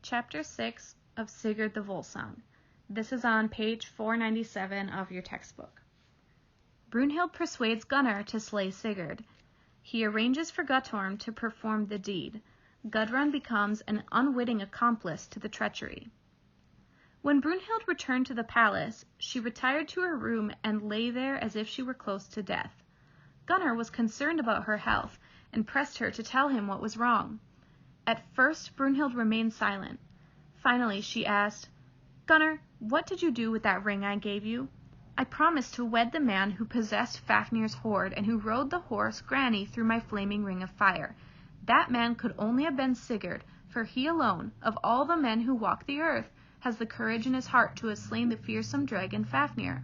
Chapter 6 of Sigurd the Volsung. This is on page 497 of your textbook. Brunhild persuades Gunnar to slay Sigurd. He arranges for Guttorm to perform the deed. Gudrun becomes an unwitting accomplice to the treachery. When Brunhild returned to the palace, she retired to her room and lay there as if she were close to death. Gunnar was concerned about her health and pressed her to tell him what was wrong. At first, Brunhild remained silent. Finally, she asked, "Gunnar, what did you do with that ring I gave you?" "I promised to wed the man who possessed Fafnir's hoard and who rode the horse Grani through my flaming ring of fire. That man could only have been Sigurd, for he alone, of all the men who walk the earth, has the courage in his heart to have slain the fearsome dragon Fafnir.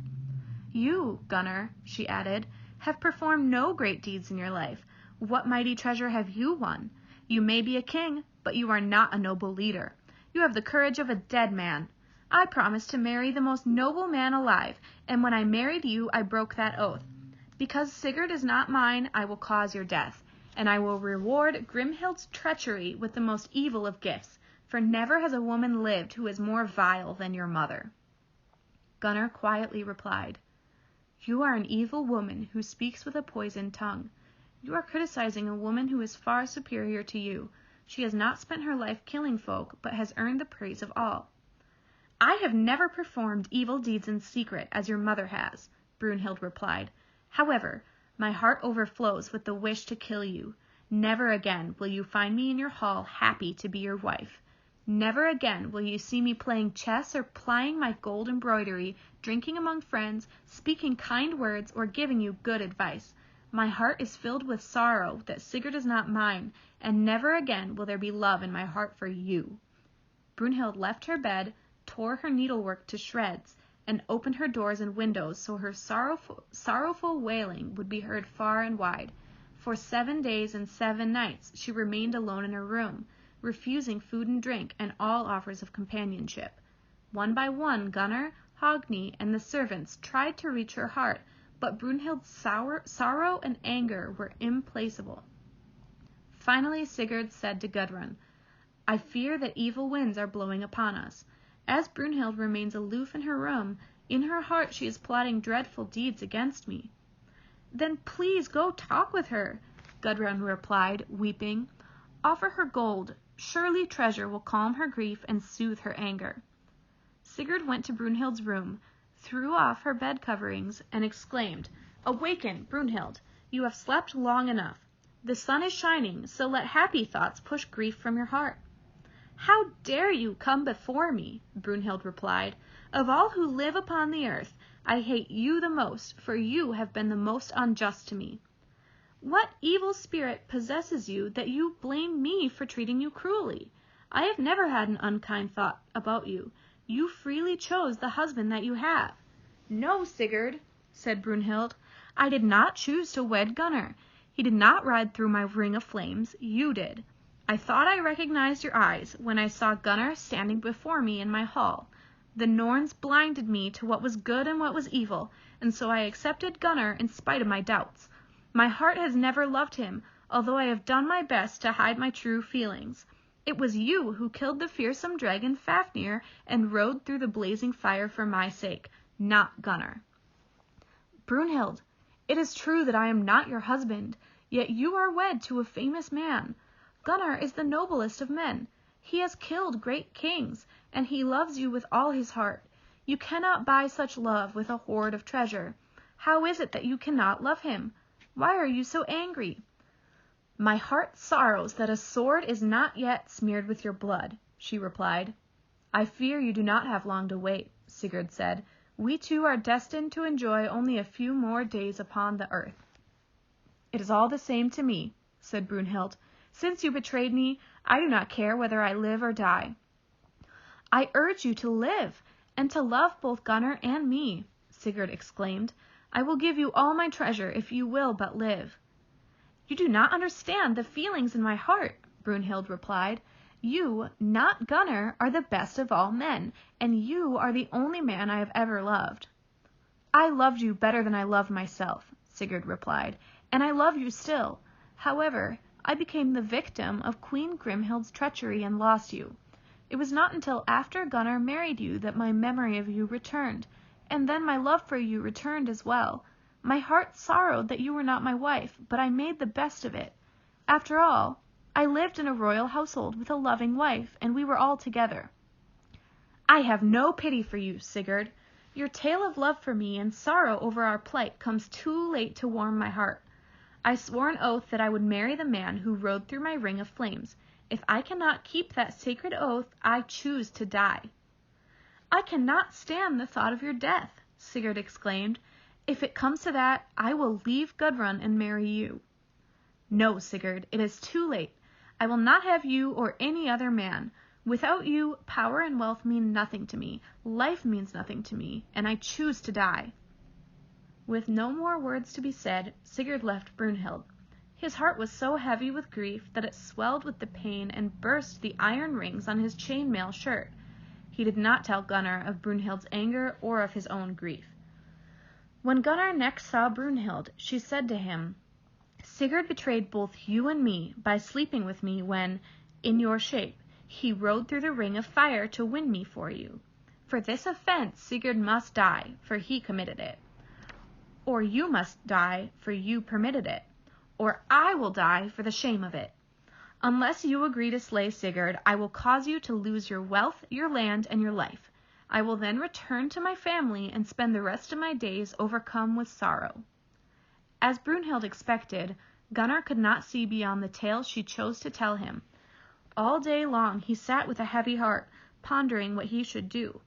You, Gunnar," she added, "have performed no great deeds in your life. What mighty treasure have you won? You may be a king, but you are not a noble leader. You have the courage of a dead man. I promised to marry the most noble man alive, and when I married you I broke that oath. Because Sigurd is not mine, I will cause your death, and I will reward Grimhild's treachery with the most evil of gifts, for never has a woman lived who is more vile than your mother." Gunnar quietly replied, "You are an evil woman who speaks with a poisoned tongue. You are criticizing a woman who is far superior to you. She has not spent her life killing folk, but has earned the praise of all." "I have never performed evil deeds in secret, as your mother has," Brunhild replied. "However, my heart overflows with the wish to kill you. Never again will you find me in your hall happy to be your wife. Never again will you see me playing chess or plying my gold embroidery, drinking among friends, speaking kind words, or giving you good advice. My heart is filled with sorrow that Sigurd is not mine, and never again will there be love in my heart for you." Brunhild left her bed, tore her needlework to shreds, and opened her doors and windows so her sorrowful wailing would be heard far and wide. For 7 days and 7 nights she remained alone in her room, refusing food and drink and all offers of companionship. One by one Gunnar, Hogni, and the servants tried to reach her heart, but Brunhild's sorrow and anger were implacable. Finally Sigurd said to Gudrun, "I fear that evil winds are blowing upon us. As Brunhild remains aloof in her room, in her heart she is plotting dreadful deeds against me." "Then please go talk with her," Gudrun replied, weeping. "Offer her gold. Surely treasure will calm her grief and soothe her anger." Sigurd went to Brunhild's room, threw off her bed coverings, and exclaimed, "Awaken, Brunhild! You have slept long enough. The sun is shining, so let happy thoughts push grief from your heart." "How dare you come before me?" Brunhild replied. "Of all who live upon the earth, I hate you the most, for you have been the most unjust to me." "What evil spirit possesses you that you blame me for treating you cruelly? I have never had an unkind thought about you. You freely chose the husband that you have." "No, Sigurd," said Brunhild. "I did not choose to wed Gunnar. He did not ride through my ring of flames. You did. I thought I recognized your eyes when I saw Gunnar standing before me in my hall. The Norns blinded me to what was good and what was evil, and so I accepted Gunnar in spite of my doubts. My heart has never loved him, although I have done my best to hide my true feelings. It was you who killed the fearsome dragon Fafnir and rode through the blazing fire for my sake, not Gunnar." "Brunhild, it is true that I am not your husband, yet you are wed to a famous man. Gunnar is the noblest of men. He has killed great kings, and he loves you with all his heart. You cannot buy such love with a hoard of treasure. How is it that you cannot love him? Why are you so angry?" "My heart sorrows that a sword is not yet smeared with your blood," she replied. "I fear you do not have long to wait," Sigurd said. "We two are destined to enjoy only a few more days upon the earth." "It is all the same to me," said Brunhild. "Since you betrayed me, I do not care whether I live or die." "I urge you to live, and to love both Gunnar and me," Sigurd exclaimed. "I will give you all my treasure if you will but live." "You do not understand the feelings in my heart," Brunhild replied. "You, not Gunnar, are the best of all men, and you are the only man I have ever loved." "I loved you better than I loved myself," Sigurd replied, "and I love you still. However, I became the victim of Queen Grimhild's treachery and lost you. It was not until after Gunnar married you that my memory of you returned, and then my love for you returned as well. My heart sorrowed that you were not my wife, but I made the best of it. After all, I lived in a royal household with a loving wife, and we were all together. I have no pity for you, Sigurd. Your tale of love for me and sorrow over our plight comes too late to warm my heart. I swore an oath that I would marry the man who rode through my ring of flames. If I cannot keep that sacred oath, I choose to die. I cannot stand the thought of your death, Sigurd exclaimed. If it comes to that, I will leave Gudrun and marry you. No, Sigurd, it is too late. I will not have you or any other man. Without you, power and wealth mean nothing to me. Life means nothing to me, and I choose to die. With no more words to be said, Sigurd left Brunhild. His heart was so heavy with grief that it swelled with the pain and burst the iron rings on his chainmail shirt. He did not tell Gunnar of Brunhild's anger or of his own grief. When Gunnar next saw Brunhild, she said to him, Sigurd betrayed both you and me by sleeping with me when, in your shape, he rode through the ring of fire to win me for you. For this offense Sigurd must die, for he committed it. Or you must die, for you permitted it. Or I will die for the shame of it. Unless you agree to slay Sigurd, I will cause you to lose your wealth, your land, and your life. I will then return to my family and spend the rest of my days overcome with sorrow. As Brunhild expected, Gunnar could not see beyond the tale she chose to tell him. All day long he sat with a heavy heart, pondering what he should do.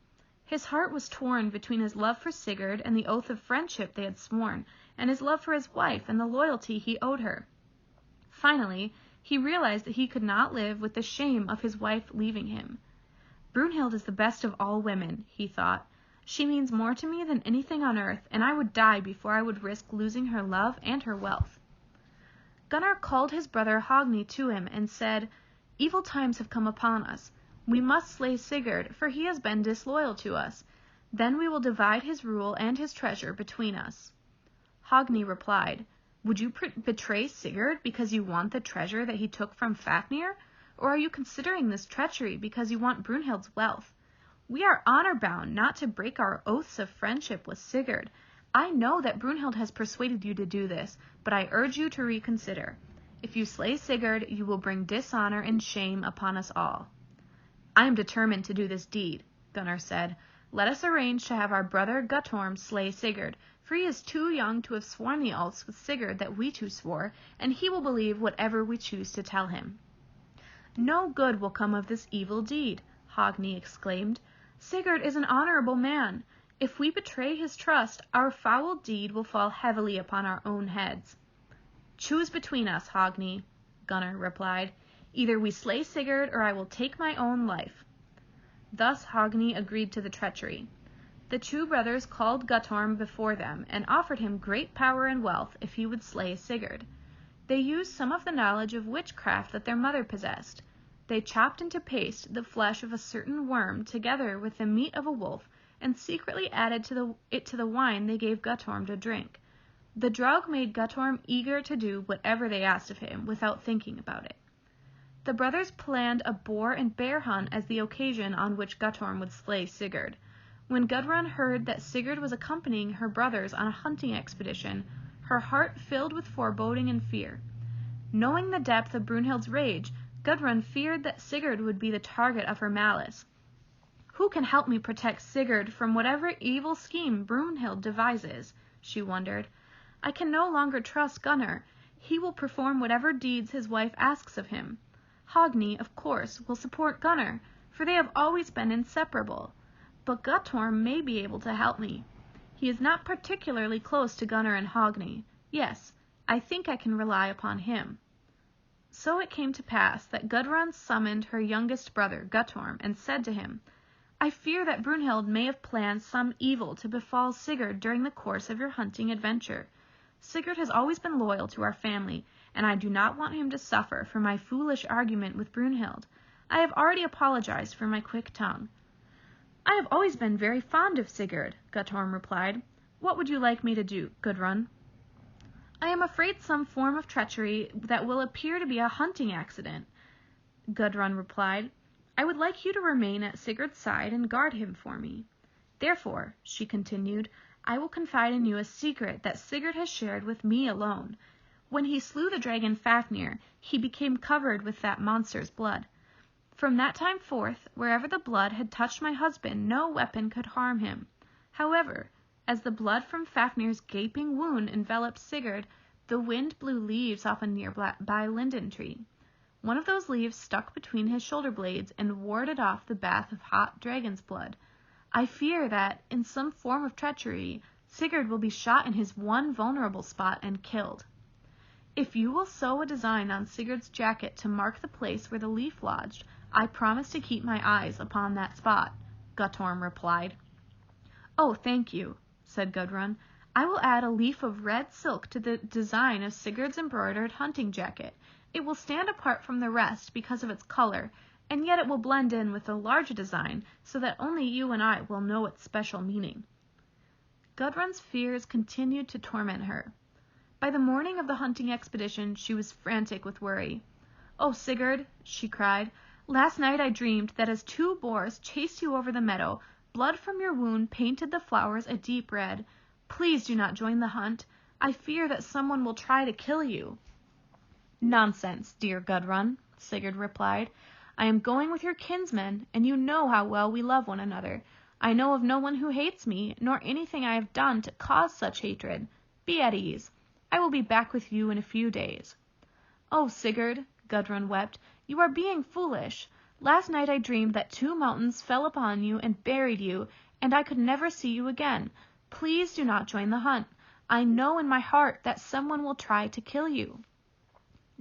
His heart was torn between his love for Sigurd and the oath of friendship they had sworn, and his love for his wife and the loyalty he owed her. Finally, he realized that he could not live with the shame of his wife leaving him. Brunhild is the best of all women, he thought. She means more to me than anything on earth, and I would die before I would risk losing her love and her wealth. Gunnar called his brother Hogni to him and said, Evil times have come upon us. We must slay Sigurd, for he has been disloyal to us. Then we will divide his rule and his treasure between us. Hogni replied, Would you betray Sigurd because you want the treasure that he took from Fafnir? Or are you considering this treachery because you want Brunhild's wealth? We are honor-bound not to break our oaths of friendship with Sigurd. I know that Brunhild has persuaded you to do this, but I urge you to reconsider. If you slay Sigurd, you will bring dishonor and shame upon us all. I am determined to do this deed, Gunnar said. Let us arrange to have our brother Guttorm slay Sigurd, for he is too young to have sworn the oaths with Sigurd that we two swore, and he will believe whatever we choose to tell him. No good will come of this evil deed, Hogni exclaimed. Sigurd is an honorable man. If we betray his trust, our foul deed will fall heavily upon our own heads. Choose between us, Hogni, Gunnar replied. Either we slay Sigurd, or I will take my own life. Thus Hogni agreed to the treachery. The two brothers called Guttorm before them, and offered him great power and wealth if he would slay Sigurd. They used some of the knowledge of witchcraft that their mother possessed. They chopped into paste the flesh of a certain worm together with the meat of a wolf, and secretly added it to the wine they gave Guttorm to drink. The drug made Guttorm eager to do whatever they asked of him without thinking about it. The brothers planned a boar and bear hunt as the occasion on which Guttorm would slay Sigurd. When Gudrun heard that Sigurd was accompanying her brothers on a hunting expedition, her heart filled with foreboding and fear. Knowing the depth of Brunhild's rage, Gudrun feared that Sigurd would be the target of her malice. Who can help me protect Sigurd from whatever evil scheme Brunhild devises? She wondered. I can no longer trust Gunnar. He will perform whatever deeds his wife asks of him. Hogni, of course, will support Gunnar, for they have always been inseparable. But Guttorm may be able to help me. He is not particularly close to Gunnar and Hogni. Yes, I think I can rely upon him. So it came to pass that Gudrun summoned her youngest brother, Guttorm, and said to him, I fear that Brunhild may have planned some evil to befall Sigurd during the course of your hunting adventure. Sigurd has always been loyal to our family, and I do not want him to suffer for my foolish argument with Brunhild. I have already apologized for my quick tongue. I have always been very fond of Sigurd, Guttorm replied. What would you like me to do, Gudrun? I am afraid some form of treachery that will appear to be a hunting accident, Gudrun replied. I would like you to remain at Sigurd's side and guard him for me. Therefore, she continued, I will confide in you a secret that Sigurd has shared with me alone. When he slew the dragon Fafnir, he became covered with that monster's blood. From that time forth, wherever the blood had touched my husband, no weapon could harm him. However, as the blood from Fafnir's gaping wound enveloped Sigurd, the wind blew leaves off a nearby linden tree. One of those leaves stuck between his shoulder blades and warded off the bath of hot dragon's blood. I fear that, in some form of treachery, Sigurd will be shot in his one vulnerable spot and killed. If you will sew a design on Sigurd's jacket to mark the place where the leaf lodged, I promise to keep my eyes upon that spot, Guttorm replied. Oh, thank you, said Gudrun. I will add a leaf of red silk to the design of Sigurd's embroidered hunting jacket. It will stand apart from the rest because of its color, and yet it will blend in with the larger design so that only you and I will know its special meaning. Gudrun's fears continued to torment her. By the morning of the hunting expedition, she was frantic with worry. Oh, Sigurd, she cried, last night I dreamed that as 2 boars chased you over the meadow, blood from your wound painted the flowers a deep red. Please do not join the hunt. I fear that someone will try to kill you. Nonsense, dear Gudrun, Sigurd replied. I am going with your kinsmen, and you know how well we love one another. I know of no one who hates me, nor anything I have done to cause such hatred. Be at ease. I will be back with you in a few days. Oh, Sigurd, Gudrun wept, you are being foolish. Last night I dreamed that 2 mountains fell upon you and buried you, and I could never see you again. Please do not join the hunt. I know in my heart that someone will try to kill you.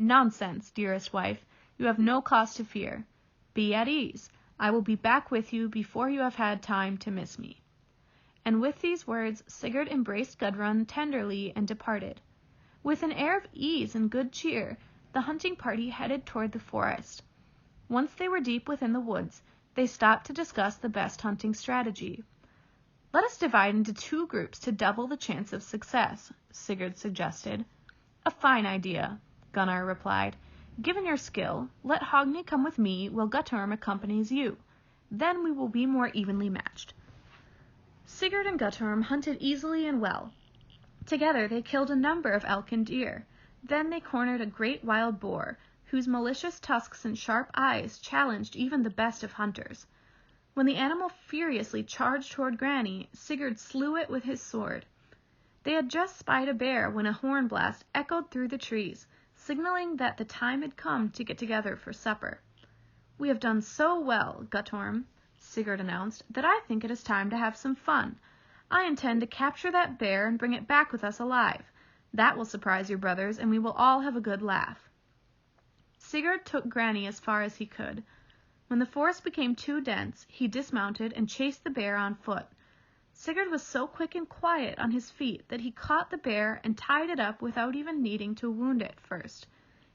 Nonsense, dearest wife. You have no cause to fear. Be at ease. I will be back with you before you have had time to miss me. And with these words, Sigurd embraced Gudrun tenderly and departed. With an air of ease and good cheer, the hunting party headed toward the forest. Once they were deep within the woods, they stopped to discuss the best hunting strategy. Let us divide into 2 groups to double the chance of success, Sigurd suggested. A fine idea, Gunnar replied. Given your skill, let Hogni come with me while Guttorm accompanies you. Then we will be more evenly matched. Sigurd and Guttorm hunted easily and well. Together they killed a number of elk and deer. Then they cornered a great wild boar, whose malicious tusks and sharp eyes challenged even the best of hunters. When the animal furiously charged toward Granny, Sigurd slew it with his sword. They had just spied a bear when a horn blast echoed through the trees, signaling that the time had come to get together for supper. We have done so well, Guttorm, Sigurd announced, that I think it is time to have some fun. I intend to capture that bear and bring it back with us alive. That will surprise your brothers, and we will all have a good laugh. Sigurd took Granny as far as he could. When the forest became too dense, he dismounted and chased the bear on foot. Sigurd was so quick and quiet on his feet that he caught the bear and tied it up without even needing to wound it first.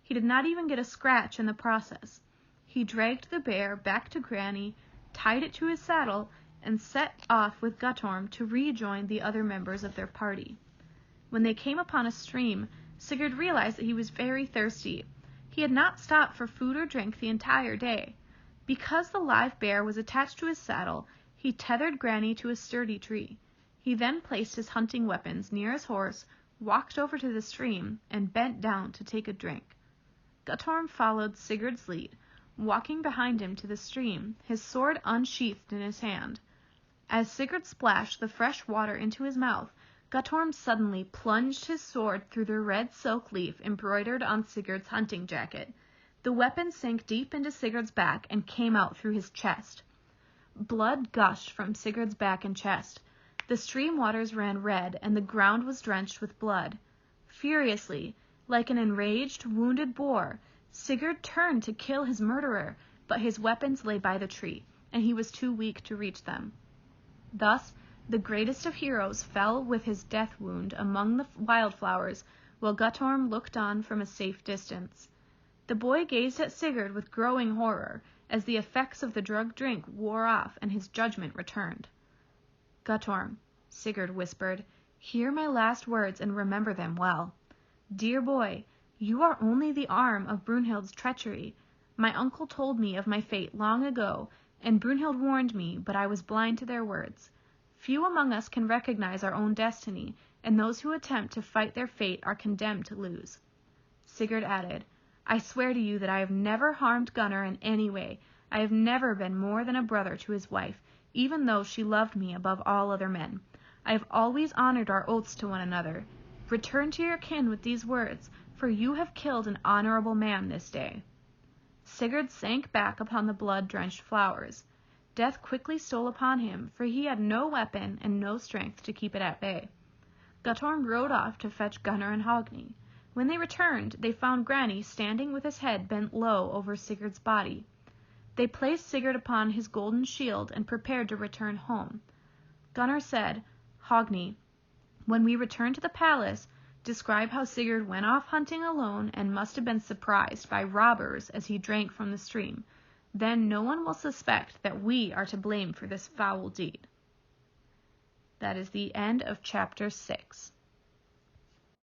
He did not even get a scratch in the process. He dragged the bear back to Granny, tied it to his saddle, and set off with Guttorm to rejoin the other members of their party. When they came upon a stream, Sigurd realized that he was very thirsty. He had not stopped for food or drink the entire day. Because the live bear was attached to his saddle, he tethered Granny to a sturdy tree. He then placed his hunting weapons near his horse, walked over to the stream, and bent down to take a drink. Guttorm followed Sigurd's lead, walking behind him to the stream, his sword unsheathed in his hand. As Sigurd splashed the fresh water into his mouth, Guttorm suddenly plunged his sword through the red silk leaf embroidered on Sigurd's hunting jacket. The weapon sank deep into Sigurd's back and came out through his chest. Blood gushed from Sigurd's back and chest. The stream waters ran red, and the ground was drenched with blood. Furiously, like an enraged, wounded boar, Sigurd turned to kill his murderer, but his weapons lay by the tree, and he was too weak to reach them. Thus, the greatest of heroes fell with his death wound among the wildflowers, while Guttorm looked on from a safe distance. The boy gazed at Sigurd with growing horror, as the effects of the drugged drink wore off and his judgment returned. Guttorm, Sigurd whispered, hear my last words and remember them well. Dear boy, you are only the arm of Brunhild's treachery. My uncle told me of my fate long ago, and Brunhild warned me, but I was blind to their words. Few among us can recognize our own destiny, and those who attempt to fight their fate are condemned to lose. Sigurd added, I swear to you that I have never harmed Gunnar in any way. I have never been more than a brother to his wife, even though she loved me above all other men. I have always honored our oaths to one another. Return to your kin with these words, for you have killed an honorable man this day. Sigurd sank back upon the blood-drenched flowers. Death quickly stole upon him, for he had no weapon and no strength to keep it at bay. Guttorm rode off to fetch Gunnar and Hogni. When they returned, they found Grani standing with his head bent low over Sigurd's body. They placed Sigurd upon his golden shield and prepared to return home. Gunnar said, Hogni, when we return to the palace, describe how Sigurd went off hunting alone and must have been surprised by robbers as he drank from the stream. Then no one will suspect that we are to blame for this foul deed. That is the end of chapter 6.